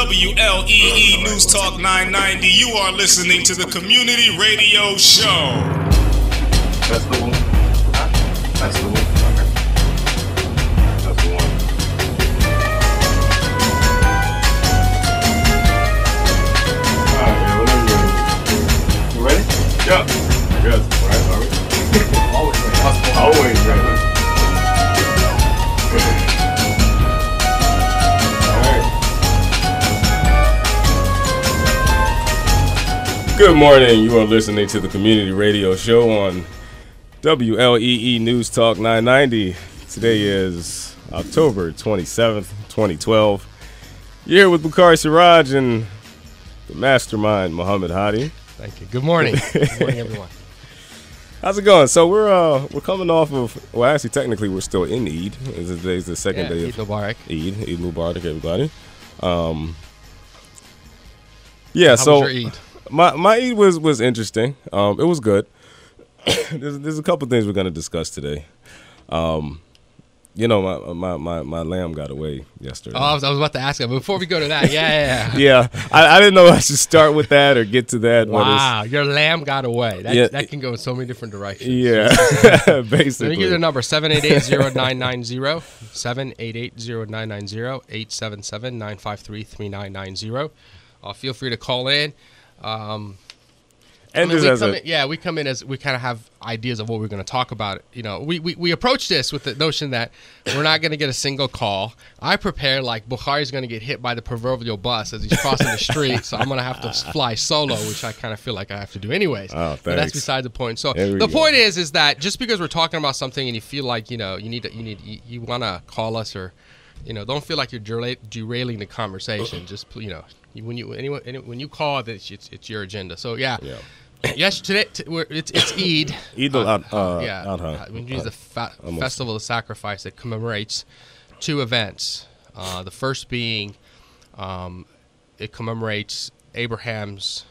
WLEE News Talk 990. You are listening to the Community Radio Show. That's the one. That's the one. Okay. That's the one. Alright, man, whenever you're ready. You ready? Yeah. Yes. Right, are we? Always ready. Always ready. Good morning. You are listening to the Community Radio Show on WLEE News Talk 990. Today is October 27th, 2012. You're here with Bukhari Siraj and the mastermind, Muhammad Hadi. Thank you. Good morning. Good morning, everyone. How's it going? So we're coming off of, well, actually, technically, we're still in Eid. Today's the second day of Eid Mubarak. Eid Mubarak, everybody. How so was your Eid? My Eid was interesting. It was good. There's a couple things we're gonna discuss today. My lamb got away yesterday. Oh, I was about to ask you, but before we go to that, yeah. Yeah, I didn't know I should start with that or get to that. Wow, your lamb got away. That can go in so many different directions. Yeah, basically. Let me give you the number, 788-0990, 788-0990, 877-953-3990. Feel free to call in. And we come in as we kind of have ideas of what we're going to talk about. You know, we approach this with the notion that we're not going to get a single call. I prepare like Bukhari's going to get hit by the proverbial bus as he's crossing the street, so I'm going to have to fly solo, which I kind of feel like I have to do anyways. Oh, thanks. But that's beside the point. So the point is that just because we're talking about something and you feel like you want to call us or don't feel like you're derailing the conversation. Just when you call, it's your agenda. So yeah. Yes, today it's Eid. Eid al-Adha. We use the festival of sacrifice that commemorates two events. The first being, it commemorates Abraham's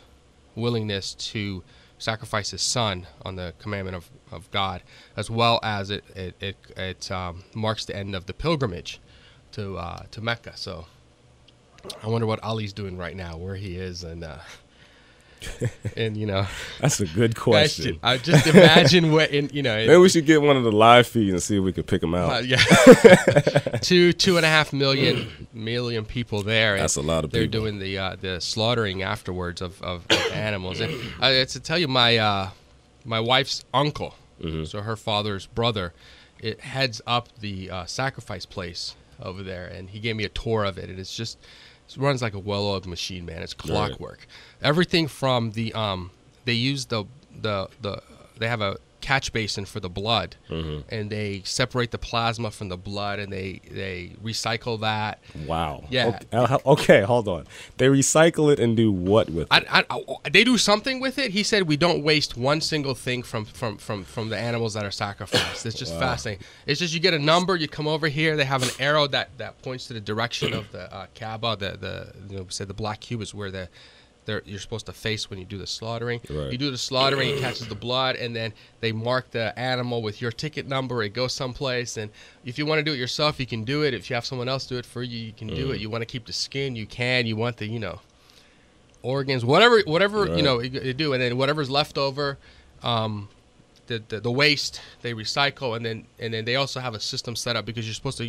willingness to sacrifice his son on the commandment of God, as well as it marks the end of the pilgrimage to Mecca. So I wonder what Ali's doing right now, where he is, and that's a good question. I just imagine maybe we should get one of the live feeds and see if we could pick them out. 2.5 million people there. That's a lot of people. They're doing the slaughtering afterwards of animals. And to tell you, my wife's uncle, so her father's brother, it heads up the sacrifice place over there, and he gave me a tour of it, and it runs like a well-oiled machine, man. It's clockwork. Right. Everything from they use they have a catch basin for the blood, and they separate the plasma from the blood, and they recycle that. Wow. Yeah. Okay, hold on. They recycle it and do what with it? They do something with it. He said we don't waste one single thing from the animals that are sacrificed. It's just fascinating. It's just you get a number, you come over here, they have an arrow that points to the direction of the Kaaba. We said the black cube is where you're supposed to face when you do the slaughtering. Right. You do the slaughtering, it catches the blood, and then they mark the animal with your ticket number. It goes someplace, and if you want to do it yourself, you can do it. If you have someone else do it for you, you can do it. You want to keep the skin, you can. You want the organs, whatever right. you do, and then whatever's left over, the waste they recycle, and then they also have a system set up because you're supposed to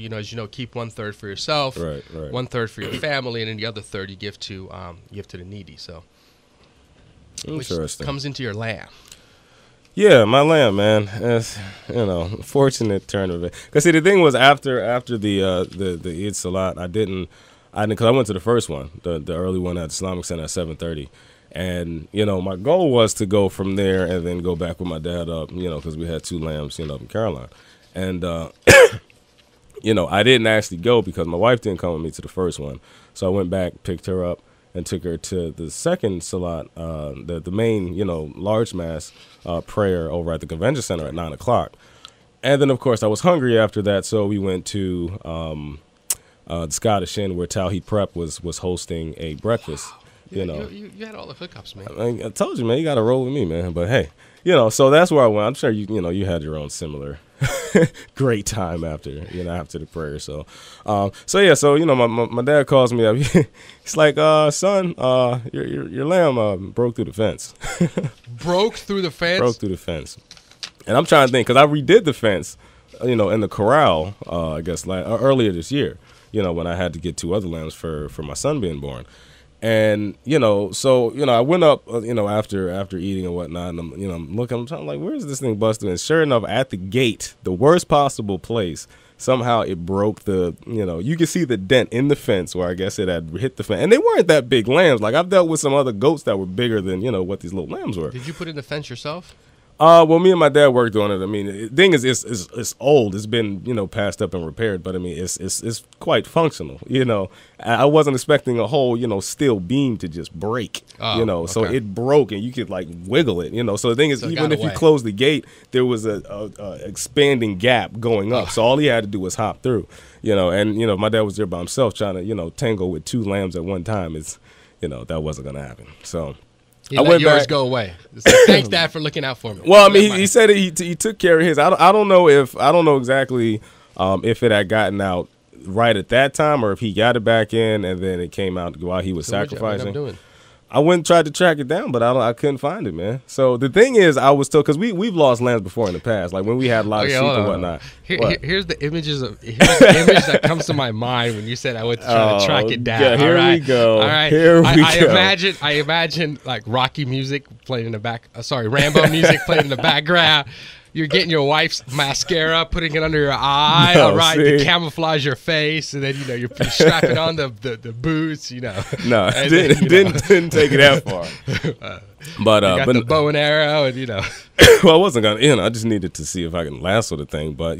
keep 1/3 for yourself, right. 1/3 for your family, and then the other third you give to the needy. So interesting. Which comes into your lamb. Yeah, my lamb, man. It's, fortunate turn of it. Because see, the thing was after the Eid Salat, I didn't because I went to the first one, the early one at Islamic Center at 7:30. And, my goal was to go from there and then go back with my dad up, because we had two lambs, up in Caroline. And, I didn't actually go because my wife didn't come with me to the first one. So I went back, picked her up, and took her to the second Salat, the main, large mass prayer over at the convention center at 9 o'clock. And then, of course, I was hungry after that, so we went to the Scottish Inn where Tawheed Prep was hosting a breakfast. You had all the hookups, man. I told you, man, you got to roll with me, man. But hey, so that's where I went. I'm sure you had your own similar great time after the prayer. So my dad calls me up. He's like, son, your lamb broke through the fence. Broke through the fence. Broke through the fence. And I'm trying to think, because I redid the fence, in the corral, I guess earlier this year, when I had to get 2 other lambs for my son being born. And, I went up, after eating and whatnot, and I'm looking, I'm trying, like, where's this thing busted? And sure enough, at the gate, the worst possible place, somehow it broke you can see the dent in the fence where I guess it had hit the fence. And they weren't that big lambs. Like, I've dealt with some other goats that were bigger than, what these little lambs were. Did you put in the fence yourself? Well, me and my dad worked on it. I mean, the thing is, it's old. It's been, passed up and repaired, but I mean, it's quite functional. I wasn't expecting a whole, steel beam to just break. So it broke, and you could like wiggle it. So the thing is, even if you close the gate, there was a expanding gap going up. So all he had to do was hop through. And my dad was there by himself trying to, tango with 2 lambs at one time. It's, that wasn't gonna happen. So. I let yours go away. It's like, thanks, Dad, for looking out for me. Well, I mean, he said he took care of his. I don't know exactly if it had gotten out right at that time or if he got it back in and then it came out while he was sacrificing. I went and tried to track it down, but I couldn't find it, man. So the thing is, I was told, because we've lost lambs before in the past, like when we had a lot of sheep and whatnot. Here's the image that comes to my mind when you said I would try to track it down. Yeah, here we go. All right. Here we go. I imagine like Rocky music playing in the back. Rambo music playing in the background. You're getting your wife's mascara, putting it under your eye, all right, to camouflage your face, and then you're strapping on the boots, No, didn't take it that far. But you got the bow and arrow, and well, I wasn't gonna, I just needed to see if I can lasso the thing, but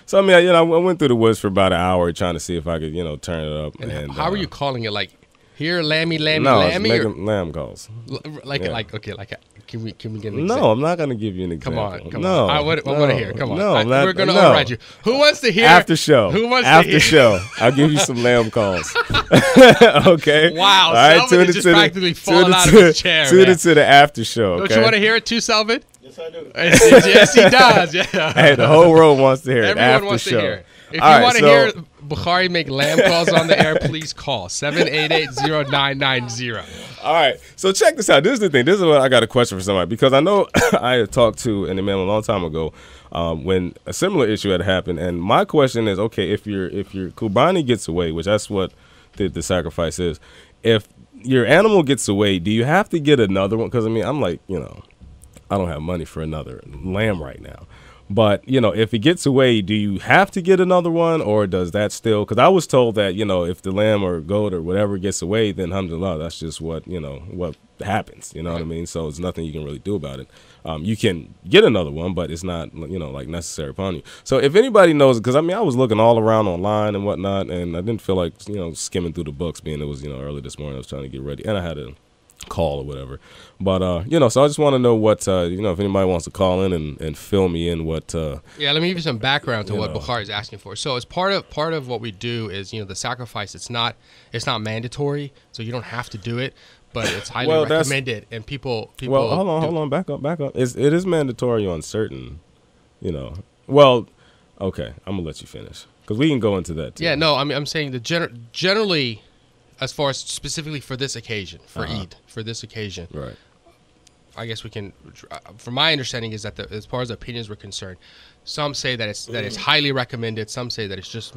so I mean, I went through the woods for about an hour trying to see if I could, turn it up. And how are you calling it? Like, here, lammy, lammy, no, lammy, making lamb calls. Can we get an example? No, I'm not gonna give you an example. Come on. No, I want to hear. Come on. No, we're gonna override you. Who wants to hear? After show. Who wants after to hear? show? I'll give you some lamb calls. Okay. Wow. All right, Selvin is just practically falling out of his chair. Tune into the after show. Okay? Don't you want to hear it too, Selvin? Yes, I do. Yes, he does. Yeah. Hey, the whole world wants to hear it. Everyone after wants show. to hear it. If All you want to right, hear Bukhari make lamb calls on the air, please call 788-0990. All right, so check this out. This is the thing. This is what I got a question for somebody, because I know I had talked to an email a long time ago when a similar issue had happened, and my question is, okay, if your Kubani gets away, which that's what the sacrifice is, if your animal gets away, do you have to get another one? Because I mean, I'm like, I don't have money for another lamb right now. But, if it gets away, do you have to get another one, or does that still? Because I was told that, if the lamb or goat or whatever gets away, then alhamdulillah, that's just what happens. You know what I mean? So it's nothing you can really do about it. You can get another one, but it's not, like necessary upon you. So if anybody knows, because I mean, I was looking all around online and whatnot, and I didn't feel like, skimming through the books, being it was, early this morning. I was trying to get ready, and I had a call or whatever, but so I just want to know what if anybody wants to call in and fill me in what let me give you some background to what Bukhari is asking for. So as part of what we do is the sacrifice, it's not mandatory, so you don't have to do it, but it's highly recommended, and people well, hold on, back up. It is mandatory on certain, well, okay, I'm gonna let you finish because we can go into that too. Yeah, no, I'm saying that generally, as far as specifically for this occasion, for Eid, for this occasion, right? I guess we can. From my understanding, is that as far as opinions were concerned, some say that it's highly recommended. Some say that it's just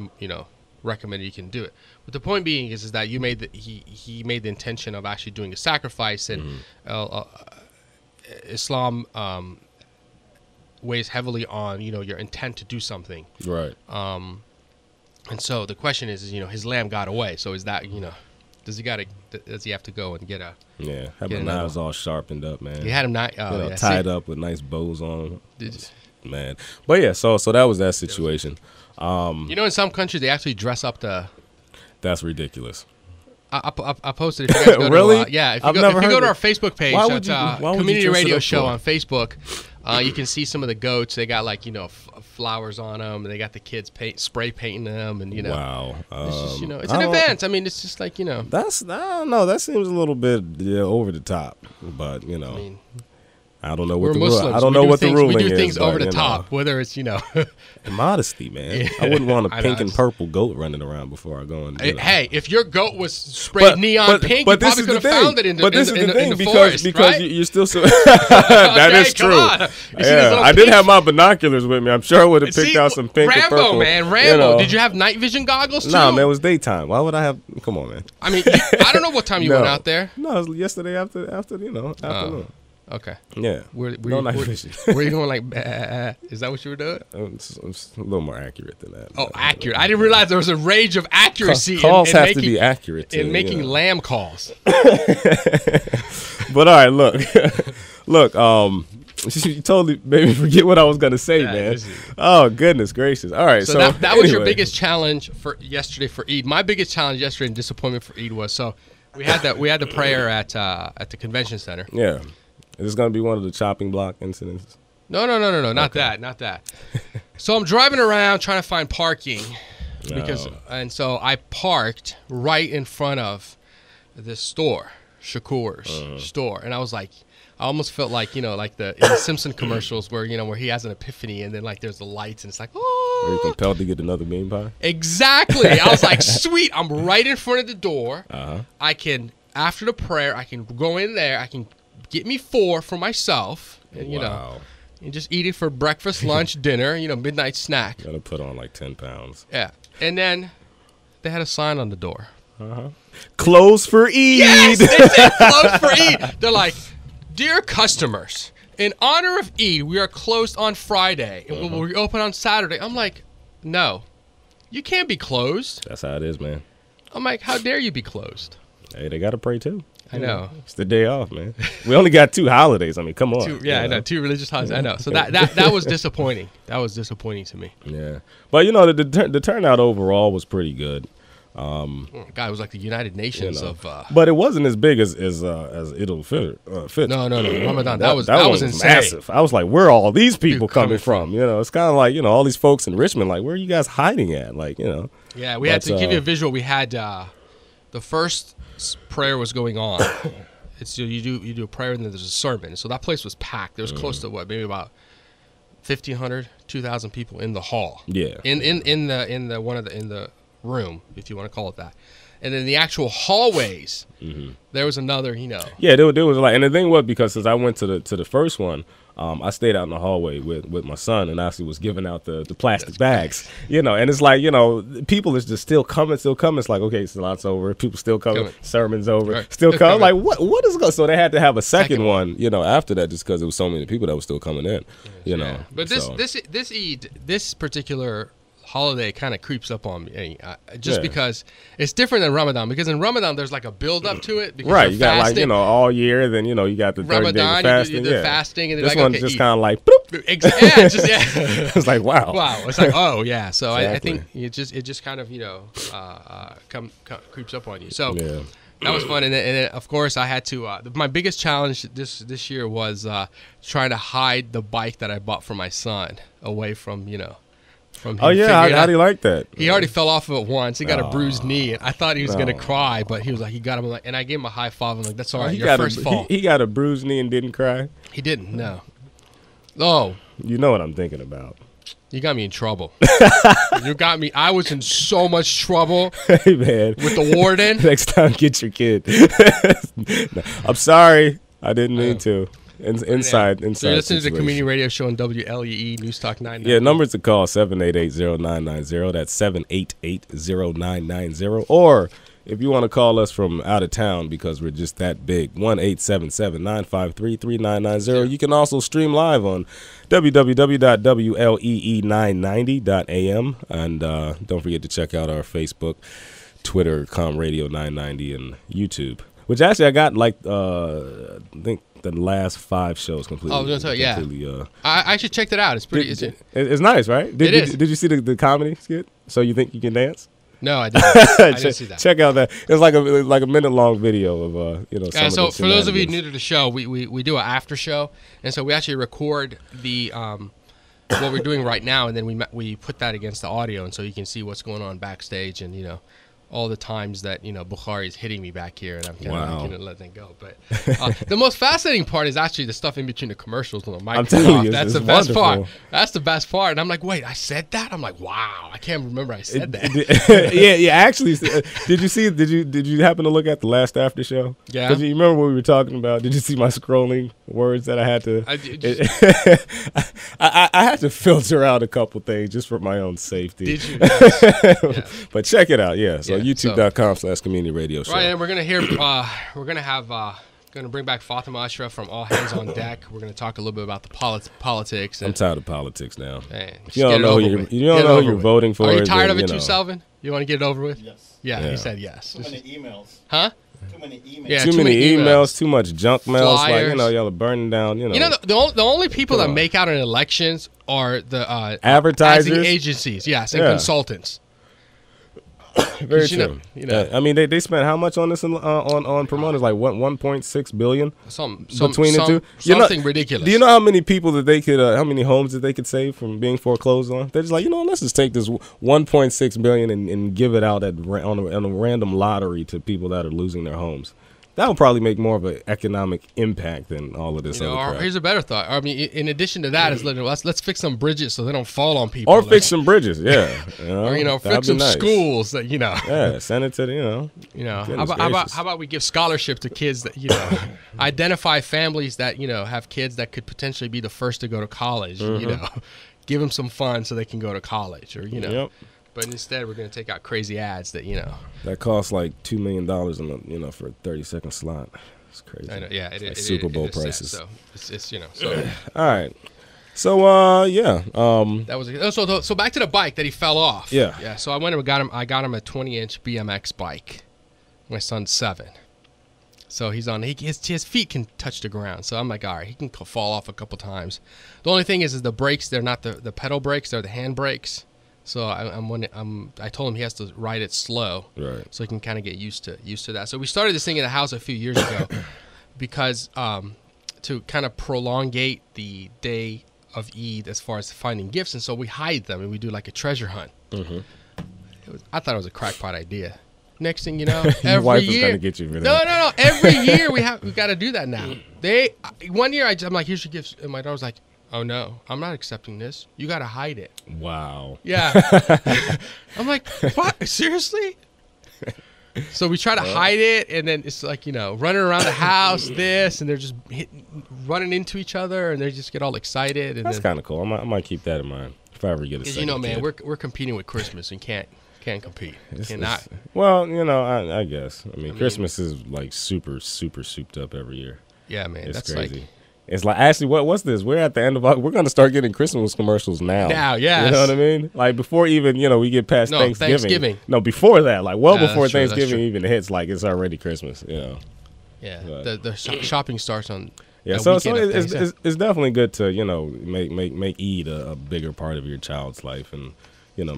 recommended. You can do it. But the point being is that you made he made the intention of actually doing a sacrifice, and Islam weighs heavily on your intent to do something, right? And so the question is his lamb got away. So is that does he have to go and get a have the knives all sharpened up, man? He had him tied up with nice bows on them. Man, but yeah, so that was that situation. In some countries they actually dress up the. That's ridiculous. I posted it. If you guys go really? To, if you go to our Facebook page, Community Radio Show on Facebook, you can see some of the goats. They got flowers on them. And they got the kids spray painting them, and Wow. It's just it's an event. I mean, it's just like That's I don't know. That seems a little bit over the top, but I mean, I don't know We're what the Muslims. I don't know what the ruling is. We do things over but, the you know, top, whether it's modesty, man. Yeah. I wouldn't want a I pink know. and purple goat running around before I go and. You know. Hey, if your goat was sprayed neon pink, you this probably is could the have thing. found it in the, but this is the thing in the because forest, because right? you're still so. That Okay, is come true. on. You see this Yeah, little I did pink- have my binoculars with me. I'm sure I would have picked See, out some pink Rambo, and purple. man, Rambo. You know. Did you have night vision goggles too? Nah, man, it was daytime. Why would I have? Come on, man. I mean, I don't know what time you went out there. No, it was yesterday after afternoon. Okay. Yeah. No night vision. Were you going like, bah? Is that what you were doing? It's a little more accurate than that. Oh, accurate. I didn't realize there was a range of accuracy Calls in have making, to be accurate. in too, making you know. lamb calls. But all right, look, look. You totally made me forget what I was gonna say, Yeah, man. this is- Oh goodness gracious! All right, So, so that was your anyway. biggest challenge for yesterday for Eid. My biggest challenge yesterday and disappointment for Eid was we had the prayer at the convention center. Yeah, is this gonna be one of the chopping block incidents? No, not that. So I'm driving around trying to find parking and so I parked right in front of this store, Shakur's store, and I was like, I almost felt like like in the Simpson commercials where where he has an epiphany and then like there's the lights and it's like, Are you oh, compelled to get another bean pie? exactly. I was like, sweet, I'm right in front of the door. Uh-huh. I can after the prayer, I can go in there. I can get me 4 for myself, and Wow. and just eat it for breakfast, lunch, dinner, midnight snack. Gotta put on like 10 pounds. Yeah. And then they had a sign on the door. Closed for Eid. Yes! They said closed for Eid. They're like, dear customers, in honor of Eid, we are closed on Friday and we'll reopen on Saturday. I'm like, no, you can't be closed. That's how it is, man. I'm like, how dare you be closed? Hey, they gotta pray too. I know. It's the day off, man. We only got 2 holidays. I mean, come on. I know. 2 religious holidays. I know. So that was disappointing. That was disappointing to me. Yeah, but the turnout overall was pretty good. God, it was like the United Nations of. But it wasn't as big as Idul Fitr. No. Ramadan. That was one insane. massive. I was like, where are all these people coming coming from? It's kind of like all these folks in Richmond. Like, where are you guys hiding at? Like, Yeah, we had to give you a visual. We had the first prayer was going on. It's you do a prayer and then there's a sermon. So that place was packed. There was close to maybe about 1,500, 2,000 people in the hall. Yeah. In the room, if you want to call it that. And then the actual hallways, there was another, Yeah, there was like, and the thing was because since I went to the first one, I stayed out in the hallway with my son and actually was giving out the plastic bags, and it's like, people is just still coming. It's like, okay, Salat's over, people still coming. Sermon's over, Right. still coming. coming. Like, what is going? So they had to have a second one, after that, just because there was so many people that were still coming in, Yeah. But so. this Eid, this particular holiday kind of creeps up on me, just Yeah. because it's different than Ramadan. Because in Ramadan, there's like a build up to it. Because Right, you're you got fasting. like all year. Then you got the 30 days Ramadan, of fasting. you do the fasting, and then this like, one's okay, just eat. kind of like, boop. It's like wow. Wow, it's like yeah. So I Exactly. think it just kind of creeps up on you. So Yeah. that was fun, and then of course I had to. My biggest challenge this year was trying to hide the bike that I bought for my son away from from him. Oh yeah, figuring how out- do you like that? He already fell off of it once. He got a bruised knee. I thought he was gonna cry, but he was like, he got him. And I gave him a high five. I'm like, that's all right. He Your got first fall. he got a bruised knee and didn't cry. He didn't. No. Oh, You know what I'm thinking about. you got me in trouble. You got me. I was in so much trouble Hey man, with the warden. next time get your kid. No, I'm sorry, I didn't mean to. Inside. So you're listening to the situation. community radio show on WLEE News Talk 99. Yeah, numbers to call 788-0990. That's 788-0990. Or if you want to call us from out of town because we're just that big, 1-877-953-3990. You can also stream live on www.wlee990.am. And don't forget to check out our Facebook, Twitter, Com Radio 990, and YouTube. Which actually I got like I think the last 5 shows completely. Oh, I was gonna tell you, yeah. completely, I actually checked it out. It's pretty. It's nice, right? It is. Did you see the comedy skit? So you think you can dance? No, I didn't. I didn't see that. Check out that. It's like a minute long video of some So of the for those of you shenanigans. new to the show, we do an after show, and so we actually record the what we're doing right now, and then we put that against the audio, and so you can see what's going on backstage, and all the times that Bukhari is hitting me back here, and I'm kind Wow. of letting it go. But the most fascinating part is actually the stuff in between the commercials when the mic I'm goes telling off. you, That's it's the best part. wonderful. That's the best part. And I'm like, wait, I said that? I'm like, wow, I can't remember I said that. Yeah. Actually, did you happen to look at the last after show? Yeah. Because you remember what we were talking about? Did you see my scrolling words that I had to? I had to filter out a couple things just for my own safety. Did you? Yeah. But check it out. Yeah. So Yeah, youtube.com/community radio show. Right, and we're gonna hear. We're gonna have. Gonna bring back Fatima Ashraf from All Hands on Deck. We're gonna talk a little bit about the politics. I'm And, tired of politics now. man, just You don't get it know over who with. you don't Get it know who over you're with. voting for. Are you tired of then, it too, Selvin? You want to get it over with? Yes. Yeah, Yeah. he said yes. Too many emails. Huh? Too many emails. Yeah, Too many emails, too much junk mail. It's like, Flyers. y'all are burning down. The only people Come that on. make out in elections are the Advertisers? advertising agencies, yes, and Yeah. consultants. Very 'Cause, true. you know. I mean, they spent how much on this on promoters? Like what, 1.6 billion between the two. Something ridiculous. Do you know how many people that they could, how many homes that they could save from being foreclosed on? They're just like, let's just take this 1.6 billion and give it out on a random lottery to people that are losing their homes. That would probably make more of an economic impact than all of this other crap. Here's a better thought. I mean, in addition to that, is let's fix some bridges so they don't fall on people. Or fix some bridges, yeah. Or that'd fix be some nice. schools that Yeah, send it to the, How Goodness about gracious. how about we give scholarship to kids that identify families that have kids that could potentially be the first to go to college. Give them some funds so they can go to college, or Yep. But instead, we're going to take out crazy ads that That costs like $2 million for a 30-second slot. It's crazy. I know, yeah, It's it, like it, Super it Bowl is sad. prices. So it's so All right. So yeah. that was so back to the bike that he fell off. Yeah. So I went and got him. I got him a 20-inch BMX bike. My son's 7. So he's on. His feet can touch the ground. So I'm like, all right, he can fall off a couple times. The only thing is the brakes. They're not the pedal brakes. They're the hand brakes. So I told him he has to ride it slow, Right. so he can kind of get used to that. So we started this thing in the house a few years ago, because to kind of prolongate the day of Eid as far as finding gifts, and so we hide them and we do like a treasure hunt. Mm-hmm. I thought it was a crackpot idea. Next thing you know, Your every wife is year, gonna get you for no, that. every year we got to do that now. One year I'm like, here's your gifts, and my daughter's like, oh no, I'm not accepting this. You got to hide it. Wow. Yeah. I'm like, what? Seriously? So we try to hide it, and then it's like, running around the house, and they're just running into each other, and they just get all excited. And That's kind of cool. I might keep that in mind if I ever get a because second man, kid. we're competing with Christmas and can't compete. It's- Cannot. well, I guess. I mean, Christmas is like super, super souped up every year. Yeah, man. It's That's crazy. like It's like, actually, what's this? We're at the end of we're going to start getting Christmas commercials now. Now, yes. You know what I mean? Like before even, we get past No, Thanksgiving. Thanksgiving. No, before that. Like Yeah, before that's true, that's Thanksgiving true. even hits, like it's already Christmas, yeah. Right. The shopping starts on. Yeah, the so weekend of Thanksgiving. it's definitely good to, make Eid a bigger part of your child's life and,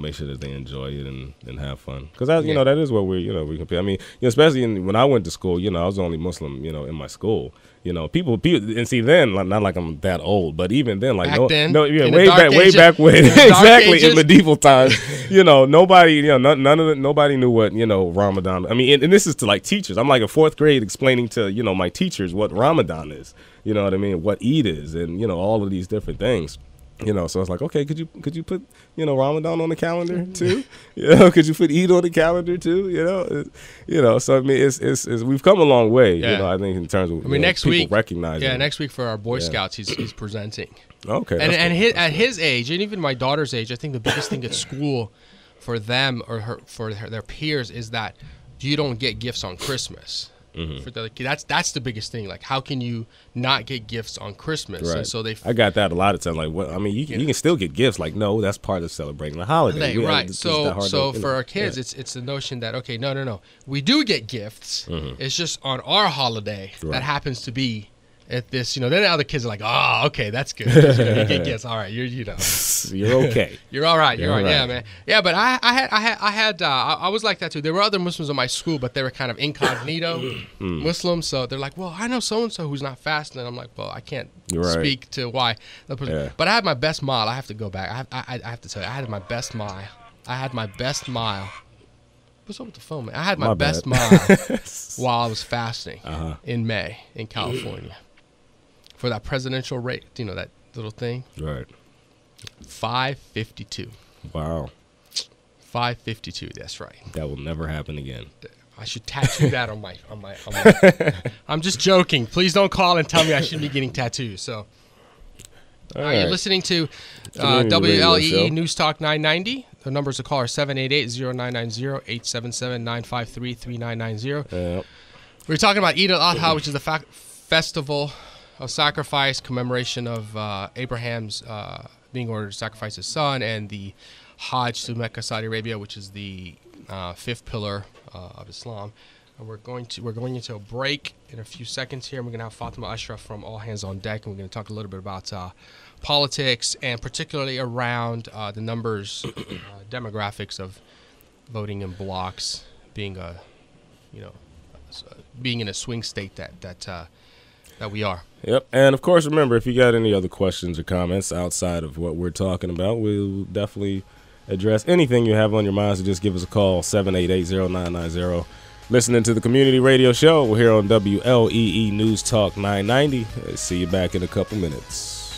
make sure that they enjoy it and have fun. Because, that is what we compete. I mean, especially when I went to school, I was the only Muslim, in my school. People, and see then, not like I'm that old, but even then, like Back then, in the way dark back, way ages- back when, in the dark exactly ages. in medieval times, nobody, nobody knew what Ramadan. I mean, and this is to like teachers. I'm like a 4th grade explaining to my teachers what Ramadan is. You know what I mean? What Eid is, and all of these different things. So it's like, okay, could you put Ramadan on the calendar too? Could you put Eid on the calendar too? So I mean, it's we've come a long way. Yeah. I think in terms of next people week, recognizing. Yeah, next week for our Boy Scouts, he's presenting. Okay. And that's cool. at his age, and even my daughter's age, I think the biggest thing at school for them or for their peers is that you don't get gifts on Christmas. Mm-hmm. For the that's the biggest thing. Like, how can you not get gifts on Christmas? Right. And so I got that a lot of times. Like, what? I mean, you can still get gifts. Like, no, that's part of celebrating the holiday. right. It's that So hard to, for our kids, it's the notion that okay, no, we do get gifts. It's just on our holiday Right. that happens to be at this. Then the other kids are like, oh, okay, that's good. 'Cause, you get gifts. All right, you're okay. You're all right. You're You're all right. Yeah, right. man. Yeah, but I was like that too. There were other Muslims in my school, but they were kind of incognito Muslims. So they're like, well, I know so and so who's not fasting, and I'm like, well, I can't You're right. speak to why. Yeah. But I had my best mile. I have to go back. I have to tell you, I had my best mile. What's up with the phone, man? I had my My best bad. mod while I was fasting Uh-huh. in May in California for that presidential rate. You know, that little thing? Right. 552. Wow. 552. That's right. That will never happen again. I should tattoo that on my. I'm just joking. Please don't call and tell me I shouldn't be getting tattoos. So, All you're right. listening to Community radio show. WLEE News Talk 990. The numbers to call are 788-0990, 877-953-3990. Yeah. We're talking about Eid al-Adha, which is the festival of sacrifice, commemoration of Abraham's being ordered to sacrifice his son, and the Hajj to Mecca, Saudi Arabia, which is the fifth pillar of Islam. And we're going into a break in a few seconds here. We're going to have Fatima Ashraf from All Hands on Deck, and we're going to talk a little bit about politics, and particularly around the numbers, demographics of voting in blocks, being being in a swing state that we are. Yep. And of course, remember, if you got any other questions or comments outside of what we're talking about, we'll definitely address anything you have on your mind. So just give us a call, 788-0990. Listening to the Community Radio Show. We're here on WLEE News Talk 990. See you back in a couple minutes.